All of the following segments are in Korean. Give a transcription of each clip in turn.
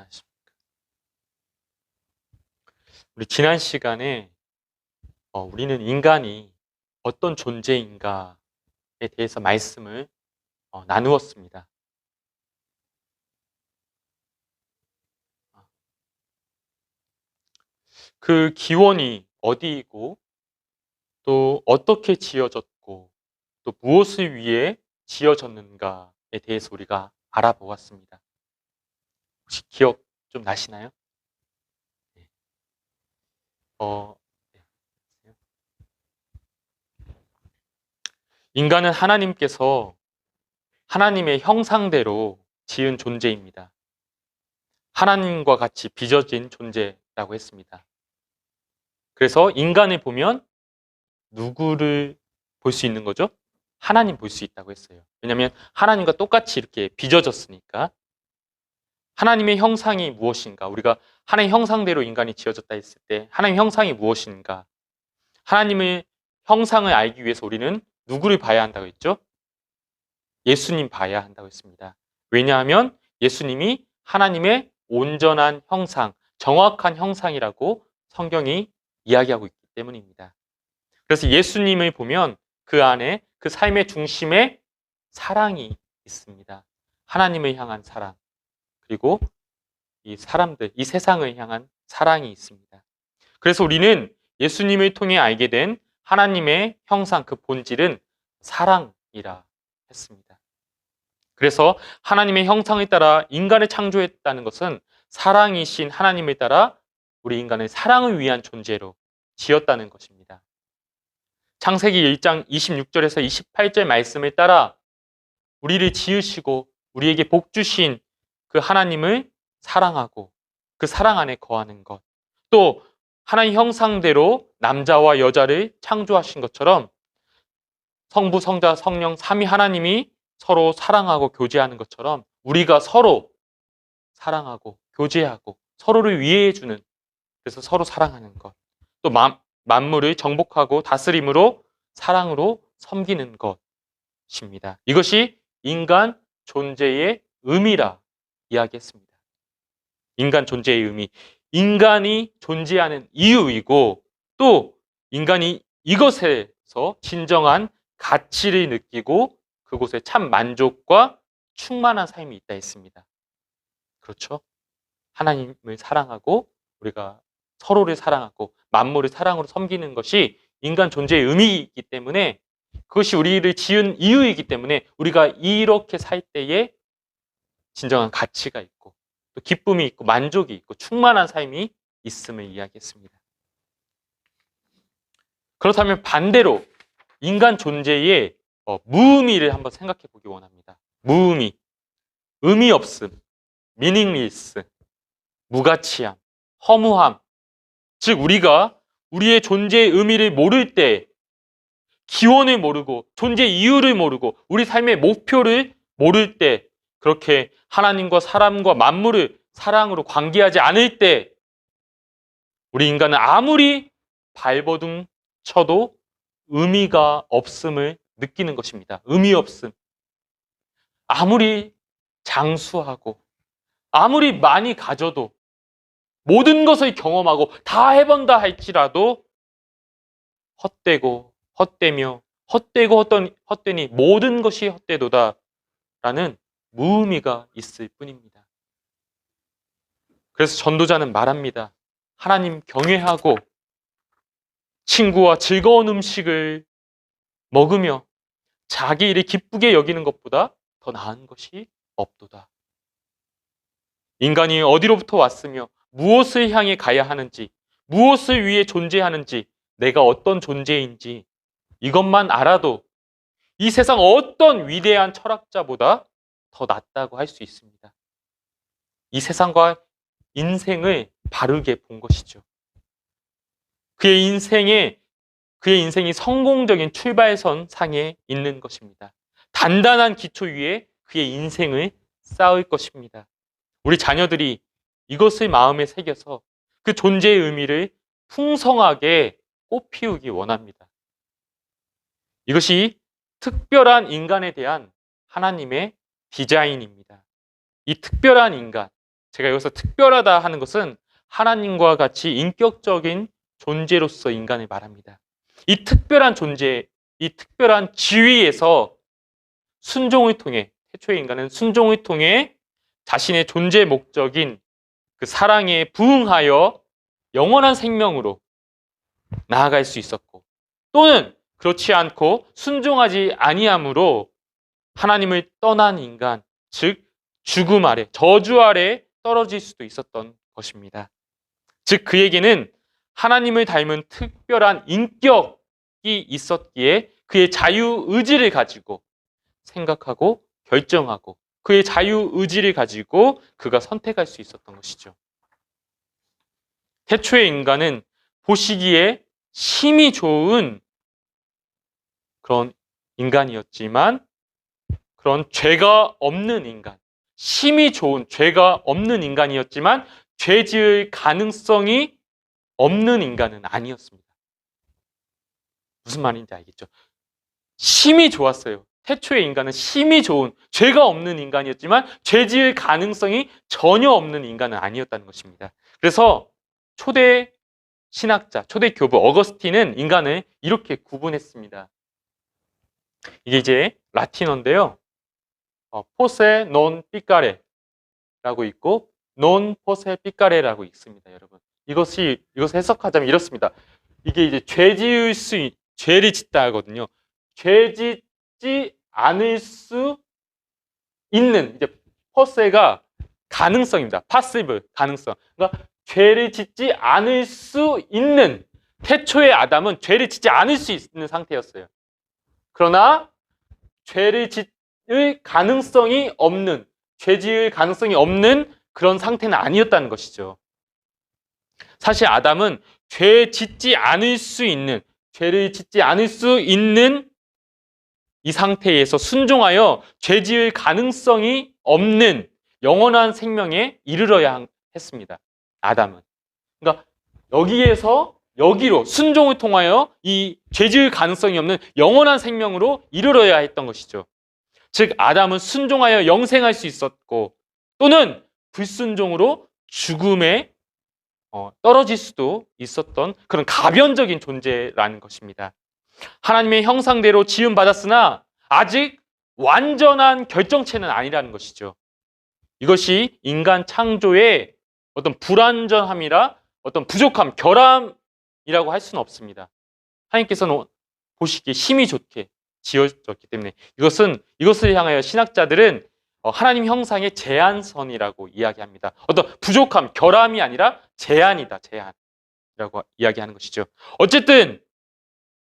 안녕하십니까. 우리 지난 시간에 우리는 인간이 어떤 존재인가에 대해서 말씀을 나누었습니다. 그 기원이 어디이고 또 어떻게 지어졌고 또 무엇을 위해 지어졌는가에 대해서 우리가 알아보았습니다. 혹시 기억 좀 나시나요? 네. 네. 인간은 하나님께서 하나님의 형상대로 지은 존재입니다. 하나님과 같이 빚어진 존재라고 했습니다. 그래서 인간을 보면 누구를 볼 수 있는 거죠? 하나님 볼 수 있다고 했어요. 왜냐하면 하나님과 똑같이 이렇게 빚어졌으니까. 하나님의 형상이 무엇인가? 우리가 하나님 형상대로 인간이 지어졌다 했을 때 하나님 형상이 무엇인가? 하나님의 형상을 알기 위해서 우리는 누구를 봐야 한다고 했죠? 예수님 봐야 한다고 했습니다. 왜냐하면 예수님이 하나님의 온전한 형상, 정확한 형상이라고 성경이 이야기하고 있기 때문입니다. 그래서 예수님을 보면 그 안에 그 삶의 중심에 사랑이 있습니다. 하나님을 향한 사랑, 그리고 이 사람들, 이 세상을 향한 사랑이 있습니다. 그래서 우리는 예수님을 통해 알게 된 하나님의 형상, 그 본질은 사랑이라 했습니다. 그래서 하나님의 형상에 따라 인간을 창조했다는 것은 사랑이신 하나님을 따라 우리 인간을 사랑을 위한 존재로 지었다는 것입니다. 창세기 1장 26절에서 28절 말씀을 따라 우리를 지으시고 우리에게 복 주신 그 하나님을 사랑하고 그 사랑 안에 거하는 것, 또 하나님 형상대로 남자와 여자를 창조하신 것처럼 성부, 성자, 성령, 삼위 하나님이 서로 사랑하고 교제하는 것처럼 우리가 서로 사랑하고 교제하고 서로를 위해주는, 그래서 서로 사랑하는 것, 또 만물을 정복하고 다스림으로 사랑으로 섬기는 것입니다. 이것이 인간 존재의 의미라 이야기했습니다. 인간 존재의 의미, 인간이 존재하는 이유이고 또 인간이 이것에서 진정한 가치를 느끼고 그곳에 참 만족과 충만한 삶이 있다 했습니다. 그렇죠? 하나님을 사랑하고 우리가 서로를 사랑하고 만물을 사랑으로 섬기는 것이 인간 존재의 의미이기 때문에, 그것이 우리를 지은 이유이기 때문에 우리가 이렇게 살 때에 진정한 가치가 있고 또 기쁨이 있고 만족이 있고 충만한 삶이 있음을 이야기했습니다. 그렇다면 반대로 인간 존재의 무의미를 한번 생각해 보기 원합니다. 무의미, 의미 없음, meaningless, 무가치함, 허무함. 즉 우리가 우리의 존재의 의미를 모를 때, 기원을 모르고 존재 이유를 모르고 우리 삶의 목표를 모를 때, 그렇게 하나님과 사람과 만물을 사랑으로 관계하지 않을 때 우리 인간은 아무리 발버둥 쳐도 의미가 없음을 느끼는 것입니다. 의미 없음. 아무리 장수하고 아무리 많이 가져도 모든 것을 경험하고 다 해본다 할지라도 헛되고 헛되며 헛되고 헛되니 모든 것이 헛되도다 라는 무의미가 있을 뿐입니다. 그래서 전도자는 말합니다. 하나님 경외하고 친구와 즐거운 음식을 먹으며 자기 일을 기쁘게 여기는 것보다 더 나은 것이 없도다. 인간이 어디로부터 왔으며 무엇을 향해 가야 하는지, 무엇을 위해 존재하는지, 내가 어떤 존재인지 이것만 알아도 이 세상 어떤 위대한 철학자보다 더 낫다고 할 수 있습니다. 이 세상과 인생을 바르게 본 것이죠. 그의 인생이 성공적인 출발선 상에 있는 것입니다. 단단한 기초 위에 그의 인생을 쌓을 것입니다. 우리 자녀들이 이것을 마음에 새겨서 그 존재의 의미를 풍성하게 꽃피우기 원합니다. 이것이 특별한 인간에 대한 하나님의 디자인입니다. 이 특별한 인간, 제가 여기서 특별하다 하는 것은 하나님과 같이 인격적인 존재로서 인간을 말합니다. 이 특별한 존재, 이 특별한 지위에서 순종을 통해, 태초의 인간은 순종을 통해 자신의 존재 목적인 그 사랑에 부응하여 영원한 생명으로 나아갈 수 있었고, 또는 그렇지 않고 순종하지 아니함으로 하나님을 떠난 인간, 즉 죽음 아래, 저주 아래 떨어질 수도 있었던 것입니다. 즉 그에게는 하나님을 닮은 특별한 인격이 있었기에 그의 자유의지를 가지고 생각하고 결정하고 그의 자유의지를 가지고 그가 선택할 수 있었던 것이죠. 태초의 인간은 보시기에 심히 좋은 그런 인간이었지만 그런 죄가 없는 인간, 심히 좋은 죄가 없는 인간이었지만 죄 지을 가능성이 없는 인간은 아니었습니다. 무슨 말인지 알겠죠? 심히 좋았어요. 태초의 인간은 심히 좋은 죄가 없는 인간이었지만 죄 지을 가능성이 전혀 없는 인간은 아니었다는 것입니다. 그래서 초대 신학자, 초대 교부 어거스틴은 인간을 이렇게 구분했습니다. 이게 이제 라틴어인데요. 포세 논 삐까레라고 있고 논 포세 삐까레라고 있습니다, 여러분. 이것을 해석하자면 이렇습니다. 이게 이제 죄를 짓다 하거든요. 죄 짓지 않을 수 있는, 이제 퍼세가 가능성입니다. 파시브, 가능성. 그러니까 죄를 짓지 않을 수 있는, 태초의 아담은 죄를 짓지 않을 수 있는 상태였어요. 그러나 죄를 짓을 가능성이 없는, 죄 지을 가능성이 없는 그런 상태는 아니었다는 것이죠. 사실 아담은 죄를 짓지 않을 수 있는 이 상태에서 순종하여 죄 지을 가능성이 없는 영원한 생명에 이르러야 했습니다. 아담은. 그러니까 여기로 순종을 통하여 이 죄 지을 가능성이 없는 영원한 생명으로 이르러야 했던 것이죠. 즉 아담은 순종하여 영생할 수 있었고 또는 불순종으로 죽음에 떨어질 수도 있었던 그런 가변적인 존재라는 것입니다. 하나님의 형상대로 지음받았으나 아직 완전한 결정체는 아니라는 것이죠. 이것이 인간 창조의 어떤 불완전함이라 어떤 부족함, 결함이라고 할 수는 없습니다. 하나님께서는 보시기에 힘이 좋게 지어졌기 때문에 이것을 향하여 신학자들은 하나님 형상의 제한선이라고 이야기합니다. 어떤 부족함, 결함이 아니라 제한이다, 제한이라고 이야기하는 것이죠. 어쨌든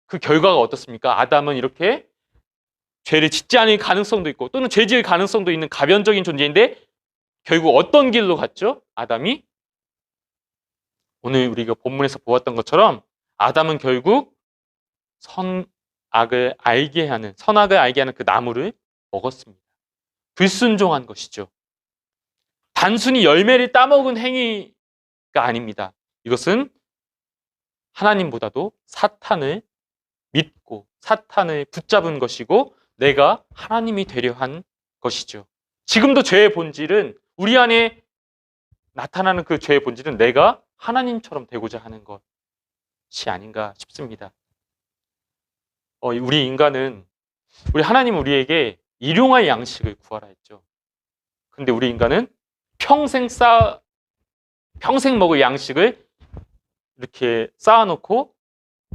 그 결과가 어떻습니까? 아담은 이렇게 죄를 짓지 않을 가능성도 있고 또는 죄 지을 가능성도 있는 가변적인 존재인데 결국 어떤 길로 갔죠? 아담이 오늘 우리가 본문에서 보았던 것처럼 아담은 결국 선악을 알게 하는 그 나무를 먹었습니다. 불순종한 것이죠. 단순히 열매를 따먹은 행위가 아닙니다. 이것은 하나님보다도 사탄을 믿고 사탄을 붙잡은 것이고 내가 하나님이 되려 한 것이죠. 지금도 죄의 본질은 우리 안에 나타나는 그 죄의 본질은 내가 하나님처럼 되고자 하는 것이 아닌가 싶습니다. 우리 하나님은 우리에게 일용할 양식을 구하라 했죠. 근데 우리 인간은 평생 먹을 양식을 이렇게 쌓아놓고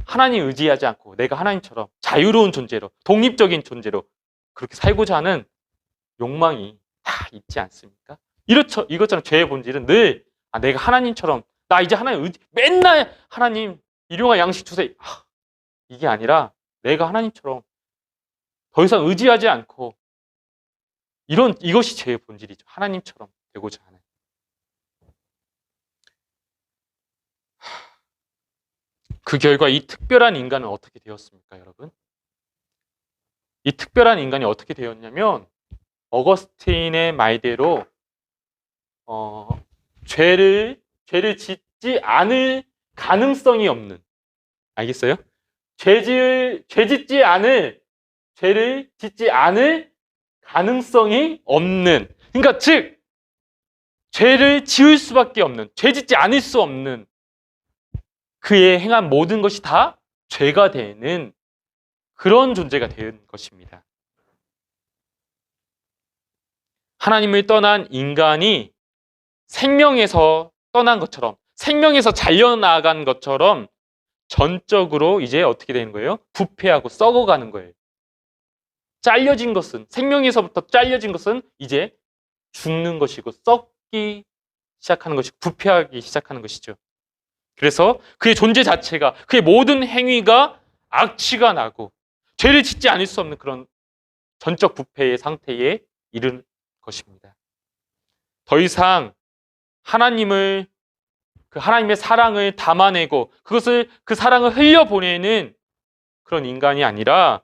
하나님 의지하지 않고 내가 하나님처럼 자유로운 존재로, 독립적인 존재로 그렇게 살고자 하는 욕망이 다 있지 않습니까? 이것처럼 죄의 본질은 늘 내가 하나님처럼 나 이제 하나님 맨날 하나님 일용할 양식 주세요. 이게 아니라 내가 하나님처럼 더 이상 의지하지 않고 이것이 죄의 본질이죠. 하나님처럼 되고자 하는. 그 결과 이 특별한 인간은 어떻게 되었습니까, 여러분? 이 특별한 인간이 어떻게 되었냐면 어거스틴의 말대로 죄를 짓지 않을 가능성이 없는, 알겠어요? 죄를 짓지 않을 가능성이 없는, 그러니까 즉 죄를 지을 수밖에 없는, 죄 짓지 않을 수 없는 그의 행한 모든 것이 다 죄가 되는 그런 존재가 된 것입니다. 하나님을 떠난 인간이 생명에서 떠난 것처럼, 생명에서 잘려나간 것처럼 전적으로 이제 어떻게 되는 거예요? 부패하고 썩어가는 거예요. 잘려진 것은, 생명에서부터 잘려진 것은 이제 죽는 것이고 썩기 시작하는 것이고 부패하기 시작하는 것이죠. 그래서 그의 존재 자체가, 그의 모든 행위가 악취가 나고 죄를 짓지 않을 수 없는 그런 전적 부패의 상태에 이른 것입니다. 더 이상 하나님의 사랑을 담아내고 그 사랑을 흘려보내는 그런 인간이 아니라,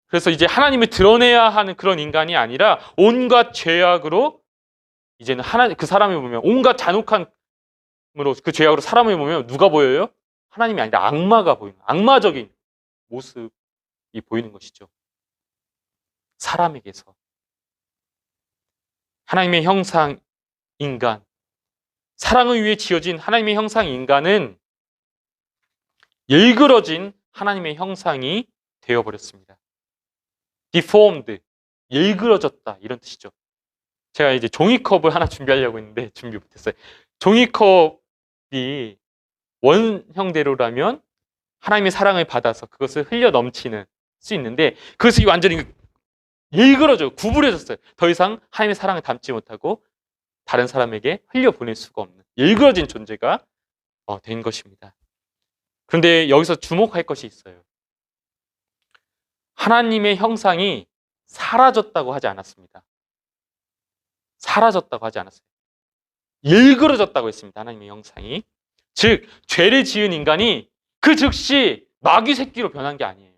그래서 이제 하나님을 드러내야 하는 그런 인간이 아니라 온갖 죄악으로 이제는 그 사람을 보면, 온갖 잔혹함으로 그 죄악으로 사람을 보면 누가 보여요? 하나님이 아니라 악마가 보이는, 악마적인 모습이 보이는 것이죠. 사람에게서. 하나님의 형상 인간, 사랑을 위해 지어진 하나님의 형상 인간은 일그러진 하나님의 형상이 되어버렸습니다. deformed, 일그러졌다, 이런 뜻이죠. 제가 이제 종이컵을 하나 준비하려고 했는데 준비 못했어요. 종이컵이 원형대로라면 하나님의 사랑을 받아서 그것을 흘려 넘치는 수 있는데, 그것이 완전히 일그러져 구부려졌어요. 더 이상 하나님의 사랑을 담지 못하고 다른 사람에게 흘려보낼 수가 없는 일그러진 존재가 된 것입니다. 그런데 여기서 주목할 것이 있어요. 하나님의 형상이 사라졌다고 하지 않았습니다. 사라졌다고 하지 않았어요. 일그러졌다고 했습니다. 하나님의 형상이. 즉, 죄를 지은 인간이 그 즉시 마귀 새끼로 변한 게 아니에요.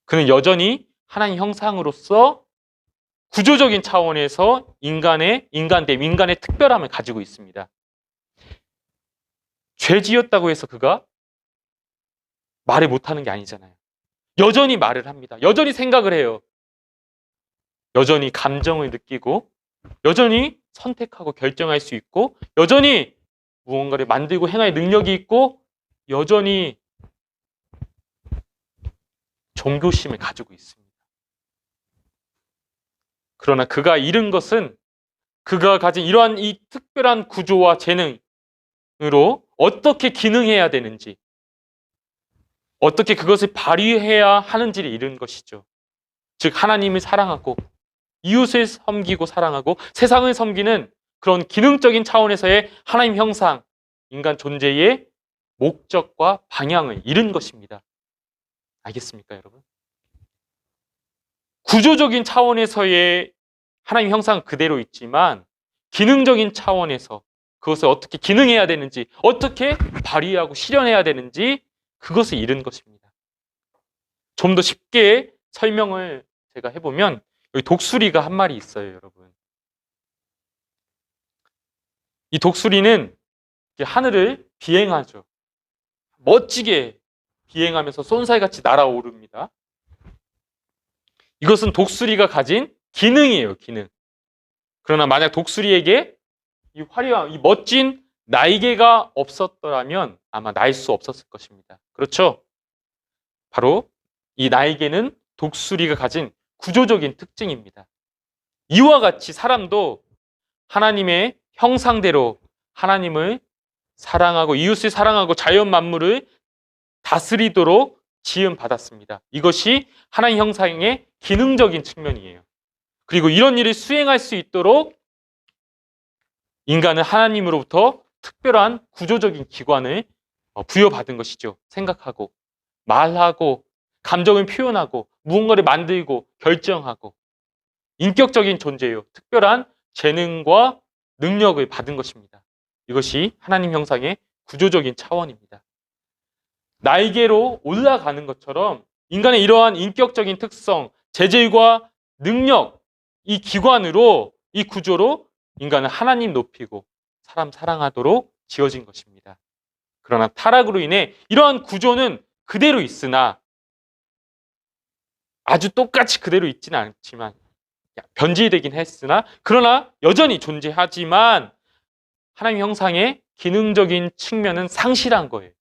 그는 여전히 하나님 형상으로서 구조적인 차원에서 인간의 특별함을 가지고 있습니다. 죄 지었다고 해서 그가 말을 못하는 게 아니잖아요. 여전히 말을 합니다. 여전히 생각을 해요. 여전히 감정을 느끼고, 여전히 선택하고 결정할 수 있고, 여전히 무언가를 만들고 행할 능력이 있고, 여전히 종교심을 가지고 있습니다. 그러나 그가 잃은 것은, 그가 가진 이러한 이 특별한 구조와 재능으로 어떻게 기능해야 되는지, 어떻게 그것을 발휘해야 하는지를 잃은 것이죠. 즉, 하나님을 사랑하고 이웃을 섬기고 사랑하고 세상을 섬기는 그런 기능적인 차원에서의 하나님 형상, 인간 존재의 목적과 방향을 잃은 것입니다. 알겠습니까, 여러분? 구조적인 차원에서의 하나님 형상은 그대로 있지만 기능적인 차원에서 그것을 어떻게 기능해야 되는지, 어떻게 발휘하고 실현해야 되는지, 그것을 잃은 것입니다. 좀 더 쉽게 설명을 제가 해보면, 여기 독수리가 한 마리 있어요, 여러분. 이 독수리는 하늘을 비행하죠. 멋지게 비행하면서 쏜살같이 날아오릅니다. 이것은 독수리가 가진 기능이에요, 기능. 그러나 만약 독수리에게 이 화려한, 이 멋진 날개가 없었더라면 아마 날 수 없었을 것입니다. 그렇죠? 바로 이 날개는 독수리가 가진 구조적인 특징입니다. 이와 같이 사람도 하나님의 형상대로 하나님을 사랑하고 이웃을 사랑하고 자연 만물을 다스리도록 지음받았습니다. 이것이 하나님 형상의 기능적인 측면이에요. 그리고 이런 일을 수행할 수 있도록 인간은 하나님으로부터 특별한 구조적인 기관을 부여받은 것이죠. 생각하고, 말하고, 감정을 표현하고, 무언가를 만들고, 결정하고, 인격적인 존재예요. 특별한 재능과 능력을 받은 것입니다. 이것이 하나님 형상의 구조적인 차원입니다. 날개로 올라가는 것처럼 인간의 이러한 인격적인 특성, 재질과 능력, 이 기관으로, 이 구조로 인간은 하나님 높이고 사람 사랑하도록 지어진 것입니다. 그러나 타락으로 인해 이러한 구조는 그대로 있으나, 아주 똑같이 그대로 있지는 않지만, 변질되긴 했으나 그러나 여전히 존재하지만 하나님의 형상의 기능적인 측면은 상실한 거예요.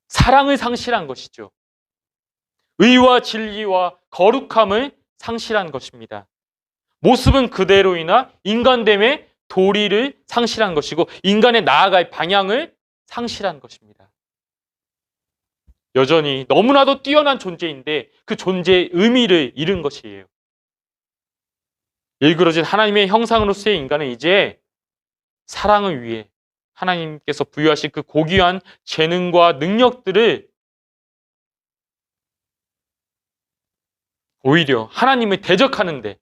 사랑을 상실한 것이죠. 의와 진리와 거룩함을 상실한 것입니다. 모습은 그대로이나 인간됨의 도리를 상실한 것이고 인간의 나아갈 방향을 상실한 것입니다. 여전히 너무나도 뛰어난 존재인데 그 존재의 의미를 잃은 것이에요. 일그러진 하나님의 형상으로서의 인간은 이제 사랑을 위해 하나님께서 부여하신 그 고귀한 재능과 능력들을 오히려 하나님을 대적하는데,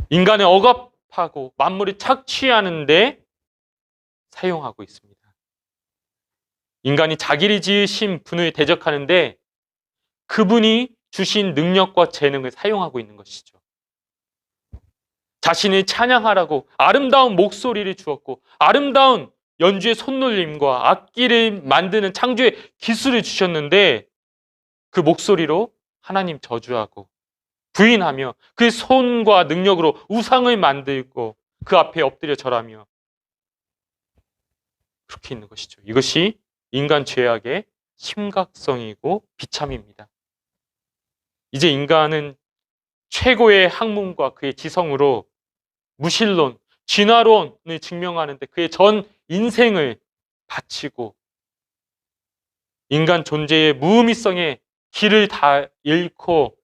인간을 억압하고 만물을 착취하는데 사용하고 있습니다. 인간이 자기를 지으신 분을 대적하는데 그분이 주신 능력과 재능을 사용하고 있는 것이죠. 자신을 찬양하라고 아름다운 목소리를 주었고 아름다운 연주의 손놀림과 악기를 만드는 창조의 기술을 주셨는데 그 목소리로 하나님 저주하고 부인하며 그 손과 능력으로 우상을 만들고 그 앞에 엎드려 절하며 그렇게 있는 것이죠. 이것이 인간 죄악의 심각성이고 비참입니다. 이제 인간은 최고의 학문과 그의 지성으로 무신론, 진화론을 증명하는데 그의 전 인생을 바치고 인간 존재의 무의미성의 길을 다 잃고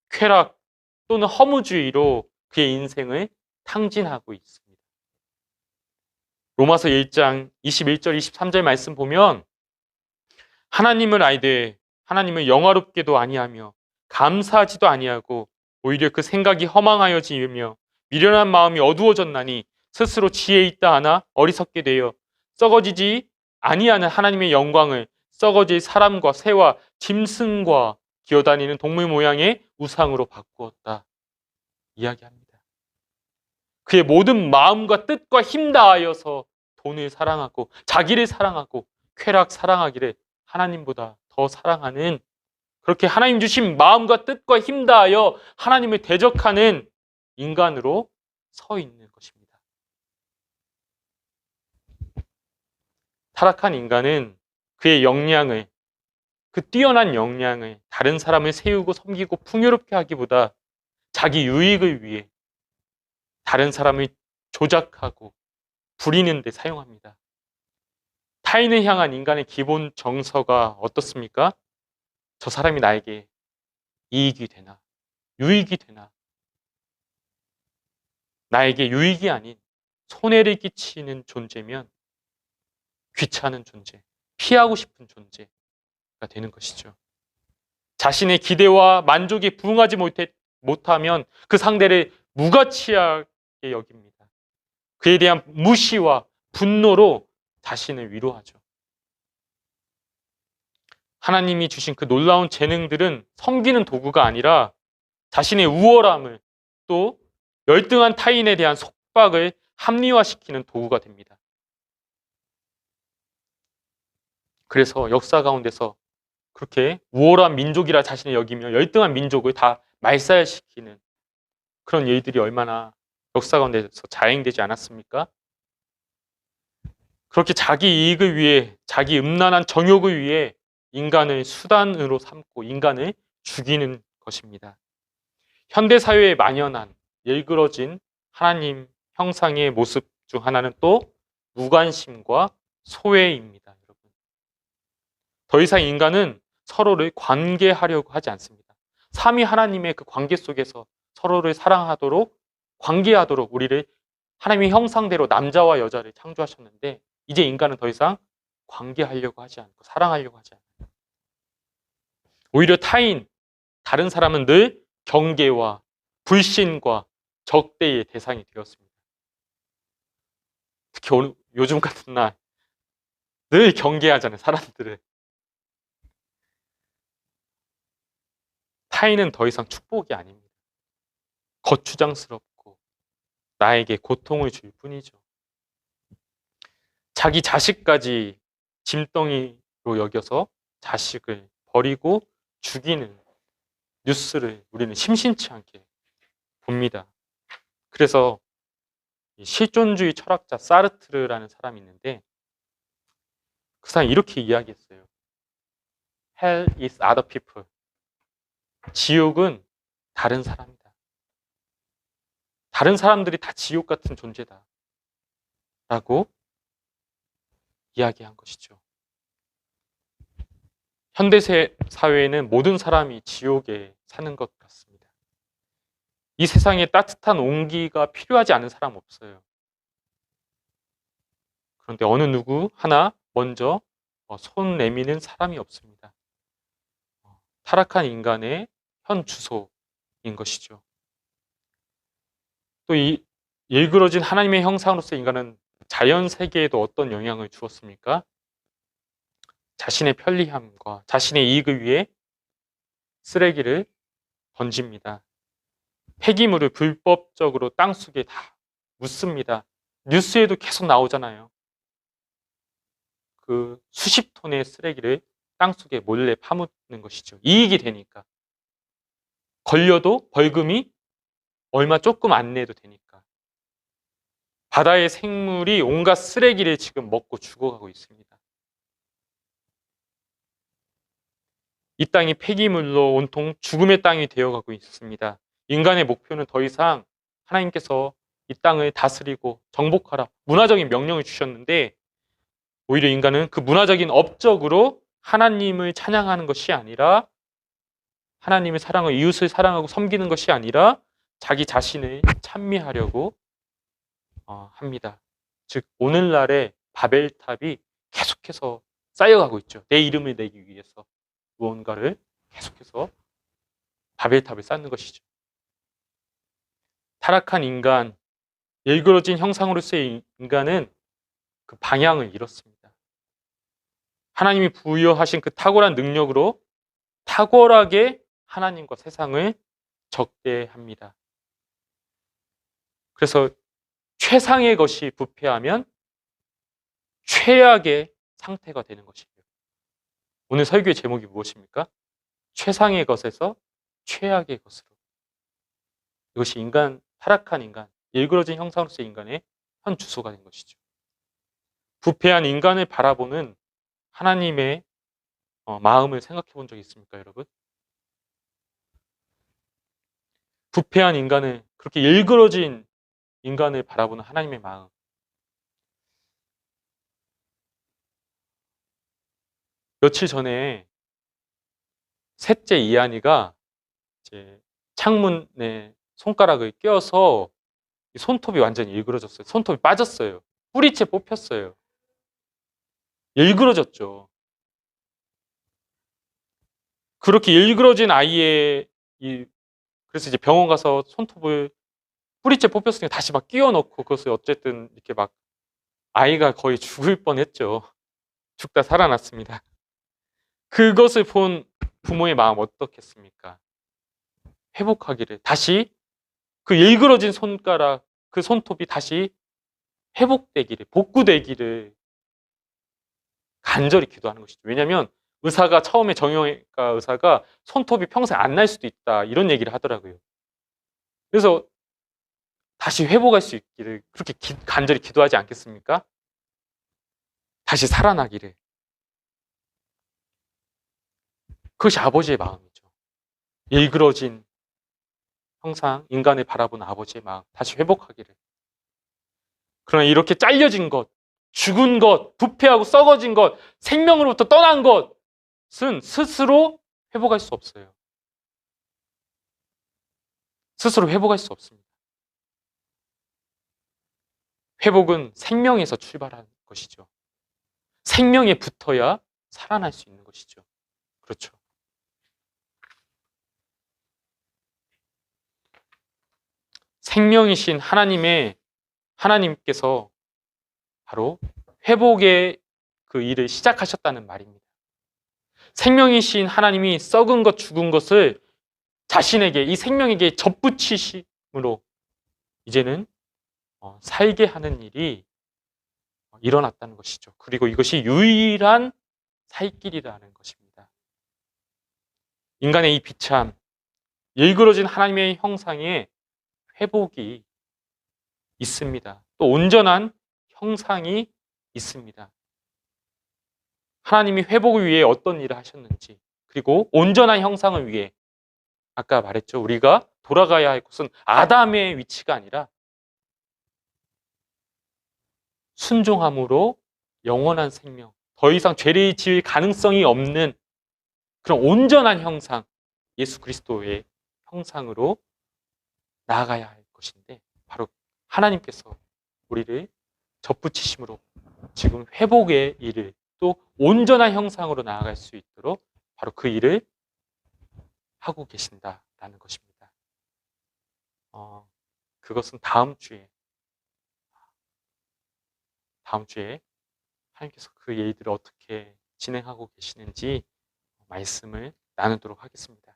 쾌락 또는 허무주의로 그의 인생을 탕진하고 있습니다. 로마서 1장 21절 23절 말씀 보면 하나님을 알되 하나님을 영화롭게도 아니하며 감사하지도 아니하고 오히려 그 생각이 허망하여지며 미련한 마음이 어두워졌나니 스스로 지혜 있다 하나 어리석게 되어 썩어지지 아니하는 하나님의 영광을 썩어질 사람과 새와 짐승과 기어다니는 동물 모양의 우상으로 바꾸었다 이야기합니다. 그의 모든 마음과 뜻과 힘 다하여서 돈을 사랑하고 자기를 사랑하고 쾌락 사랑하기를 하나님보다 더 사랑하는, 그렇게 하나님 주신 마음과 뜻과 힘 다하여 하나님을 대적하는 인간으로 서 있는 것입니다. 타락한 인간은 그의 역량을, 그 뛰어난 역량을 다른 사람을 세우고 섬기고 풍요롭게 하기보다 자기 유익을 위해 다른 사람을 조작하고 부리는 데 사용합니다. 타인을 향한 인간의 기본 정서가 어떻습니까? 저 사람이 나에게 이익이 되나, 유익이 되나, 나에게 유익이 아닌 손해를 끼치는 존재면 귀찮은 존재, 피하고 싶은 존재가 되는 것이죠. 자신의 기대와 만족에 부응하지 못하면 그 상대를 무가치하게 여깁니다. 그에 대한 무시와 분노로 자신을 위로하죠. 하나님이 주신 그 놀라운 재능들은 섬기는 도구가 아니라 자신의 우월함을 또 열등한 타인에 대한 속박을 합리화시키는 도구가 됩니다. 그래서 역사 가운데서 그렇게 우월한 민족이라 자신을 여기며 열등한 민족을 다 말살시키는 그런 일들이 얼마나 역사 가운데서 자행되지 않았습니까? 그렇게 자기 이익을 위해, 자기 음란한 정욕을 위해 인간을 수단으로 삼고 인간을 죽이는 것입니다. 현대사회에 만연한 일그러진 하나님 형상의 모습 중 하나는 또 무관심과 소외입니다. 여러분, 더 이상 인간은 서로를 관계하려고 하지 않습니다. 삼위 하나님의 그 관계 속에서 서로를 사랑하도록, 관계하도록 우리를 하나님의 형상대로 남자와 여자를 창조하셨는데 이제 인간은 더 이상 관계하려고 하지 않고 사랑하려고 하지 않아요. 오히려 타인, 다른 사람은 늘 경계와 불신과 적대의 대상이 되었습니다. 특히 오늘, 요즘 같은 날 늘 경계하잖아요, 사람들을. 타인은 더 이상 축복이 아닙니다. 거추장스럽고 나에게 고통을 줄 뿐이죠. 자기 자식까지 짐덩이로 여겨서 자식을 버리고 죽이는 뉴스를 우리는 심심치 않게 봅니다. 그래서 이 실존주의 철학자 사르트르라는 사람이 있는데 그 사람이 이렇게 이야기했어요. Hell is other people. 지옥은 다른 사람이다. 다른 사람들이 다 지옥 같은 존재다. 라고 이야기한 것이죠. 현대 사회에는 모든 사람이 지옥에 사는 것 같습니다. 이 세상에 따뜻한 온기가 필요하지 않은 사람 없어요. 그런데 어느 누구 하나 먼저 손 내미는 사람이 없습니다. 타락한 인간의 현 주소인 것이죠. 또 이 일그러진 하나님의 형상으로서 인간은 자연 세계에도 어떤 영향을 주었습니까? 자신의 편리함과 자신의 이익을 위해 쓰레기를 던집니다. 폐기물을 불법적으로 땅속에 다 묻습니다. 뉴스에도 계속 나오잖아요. 그 수십 톤의 쓰레기를 땅속에 몰래 파묻는 것이죠. 이익이 되니까. 걸려도 벌금이 얼마 조금 안 내도 되니까. 바다의 생물이 온갖 쓰레기를 지금 먹고 죽어가고 있습니다. 이 땅이 폐기물로 온통 죽음의 땅이 되어가고 있습니다. 인간의 목표는 더 이상 하나님께서 이 땅을 다스리고 정복하라 문화적인 명령을 주셨는데 오히려 인간은 그 문화적인 업적으로 하나님을 찬양하는 것이 아니라 하나님의 사랑을 이웃을 사랑하고 섬기는 것이 아니라 자기 자신을 찬미하려고 합니다. 즉 오늘날의 바벨탑이 계속해서 쌓여가고 있죠. 내 이름을 내기 위해서 무언가를 계속해서 바벨탑을 쌓는 것이죠. 타락한 인간, 일그러진 형상으로서의 인간은 그 방향을 잃었습니다. 하나님이 부여하신 그 탁월한 능력으로 탁월하게 하나님과 세상을 적대합니다. 그래서 최상의 것이 부패하면 최악의 상태가 되는 것이에요. 오늘 설교의 제목이 무엇입니까? 최상의 것에서 최악의 것으로. 이것이 타락한 인간, 일그러진 형상으로서의 인간의 현 주소가 된 것이죠. 부패한 인간을 바라보는 하나님의 마음을 생각해 본 적이 있습니까, 여러분? 부패한 인간을, 그렇게 일그러진 인간을 바라보는 하나님의 마음. 며칠 전에 셋째 이한이가 이제 창문에 손가락을 껴서 손톱이 완전히 일그러졌어요. 손톱이 빠졌어요. 뿌리채 뽑혔어요. 일그러졌죠. 그렇게 일그러진 아이의 그래서 이제 병원 가서 손톱을 뿌리채 뽑혔으니까 다시 막 끼워 넣고 그것을 어쨌든 이렇게 막 아이가 거의 죽을 뻔했죠. 죽다 살아났습니다. 그것을 본 부모의 마음 어떻겠습니까? 회복하기를 다시 그 일그러진 손가락, 그 손톱이 다시 회복되기를, 복구되기를 간절히 기도하는 것이죠. 왜냐하면 의사가 처음에 정형외과 의사가 손톱이 평생 안 날 수도 있다 이런 얘기를 하더라고요. 그래서 다시 회복할 수 있기를 그렇게 간절히 기도하지 않겠습니까? 다시 살아나기를. 그것이 아버지의 마음이죠. 일그러진 형상, 인간을 바라보는 아버지의 마음, 다시 회복하기를. 그러나 이렇게 잘려진 것, 죽은 것, 부패하고 썩어진 것, 생명으로부터 떠난 것은 스스로 회복할 수 없어요. 스스로 회복할 수 없습니다. 회복은 생명에서 출발하는 것이죠. 생명에 붙어야 살아날 수 있는 것이죠. 그렇죠. 생명이신 하나님께서 바로 회복의 그 일을 시작하셨다는 말입니다. 생명이신 하나님이 썩은 것, 죽은 것을 자신에게, 이 생명에게 접붙이심으로 이제는 살게 하는 일이 일어났다는 것이죠. 그리고 이것이 유일한 살 길이라는 것입니다. 인간의 이 비참, 일그러진 하나님의 형상에 회복이 있습니다. 또 온전한 형상이 있습니다. 하나님이 회복을 위해 어떤 일을 하셨는지, 그리고 온전한 형상을 위해 아까 말했죠. 우리가 돌아가야 할 곳은 아담의 위치가 아니라 순종함으로 영원한 생명, 더 이상 죄를 지을 가능성이 없는 그런 온전한 형상, 예수 그리스도의 형상으로 나아가야 할 것인데, 바로 하나님께서 우리를 접붙이심으로 지금 회복의 일을, 또 온전한 형상으로 나아갈 수 있도록 바로 그 일을 하고 계신다라는 것입니다. 그것은 다음 주에 하나님께서 그 일들을 어떻게 진행하고 계시는지 말씀을 나누도록 하겠습니다.